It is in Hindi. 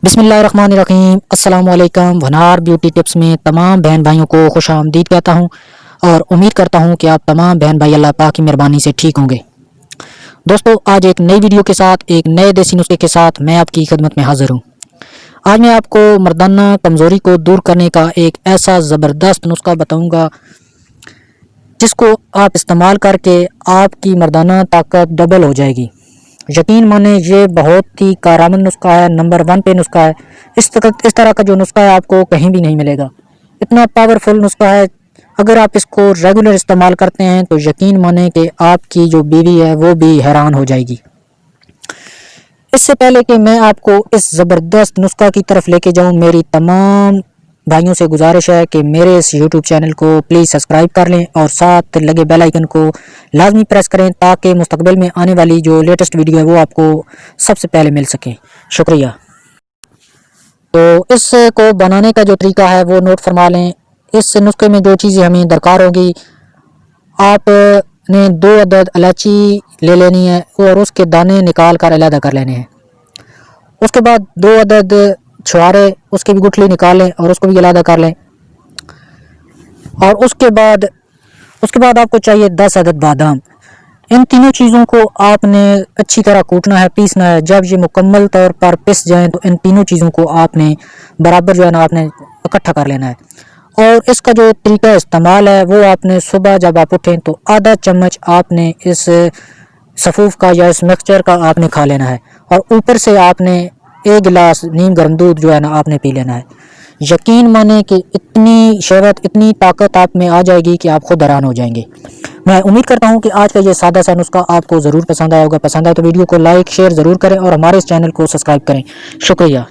बिस्मिल्लाहिर्रहमानिर्रहीम अस्सलाम वालेकुम। वनार ब्यूटी टिप्स में तमाम बहन भाइयों को खुश आमदीद कहता हूँ और उम्मीद करता हूँ कि आप तमाम बहन भाई अल्लाह पाक की मेहरबानी से ठीक होंगे। दोस्तों, आज एक नई वीडियो के साथ, एक नए देसी नुस्खे के साथ मैं आपकी खिदमत में हाजिर हूँ। आज मैं आपको मर्दाना कमज़ोरी को दूर करने का एक ऐसा ज़बरदस्त नुस्खा बताऊँगा जिसको आप इस्तेमाल करके आपकी मर्दाना ताकत डबल हो जाएगी। यकीन माने ये बहुत ही कारगर नुस्खा है, नंबर 1 पे नुस्खा है। इस तरह का जो नुस्खा है आपको कहीं भी नहीं मिलेगा। इतना पावरफुल नुस्खा है, अगर आप इसको रेगुलर इस्तेमाल करते हैं तो यकीन माने कि आपकी जो बीवी है वो भी हैरान हो जाएगी। इससे पहले कि मैं आपको इस ज़बरदस्त नुस्खा की तरफ लेके जाऊं, मेरी तमाम भाइयों से गुजारिश है कि मेरे इस YouTube चैनल को प्लीज़ सब्सक्राइब कर लें और साथ लगे बेल आइकन को लाजमी प्रेस करें ताकि मुस्तकबिल में आने वाली जो लेटेस्ट वीडियो है वो आपको सबसे पहले मिल सके। शुक्रिया। तो इसको बनाने का जो तरीका है वो नोट फरमा लें। इस नुस्खे में जो चीज़ें हमें दरकार होगी, आपने 2 अदद इलायची ले लेनी है और उसके दाने निकाल कर अलग कर लेने हैं। उसके बाद 2 अदद छुहारे, उसकी भी गुठली निकाल लें और उसको भी अलग कर लें। और उसके बाद आपको चाहिए 10 अदद बादाम। इन तीनों चीज़ों को आपने अच्छी तरह कूटना है, पीसना है। जब ये मुकम्मल तौर पर पिस जाएं तो इन तीनों चीज़ों को आपने बराबर जो है ना आपने इकट्ठा कर लेना है। और इसका जो तरीका इस्तेमाल है वो आपने सुबह जब आप उठें तो आधा चम्मच आपने इस सफ़ूफ का या इस मिक्सचर का आपने खा लेना है और ऊपर से आपने 1 गिलास नीम गर्म दूध जो है ना आपने पी लेना है। यकीन माने कि इतनी शहवत, इतनी ताकत आप में आ जाएगी कि आप खुद हैरान हो जाएंगे। मैं उम्मीद करता हूं कि आज का ये सादा सा नुस्खा आपको ज़रूर पसंद आया होगा। पसंद आए तो वीडियो को लाइक शेयर ज़रूर करें और हमारे इस चैनल को सब्सक्राइब करें। शुक्रिया।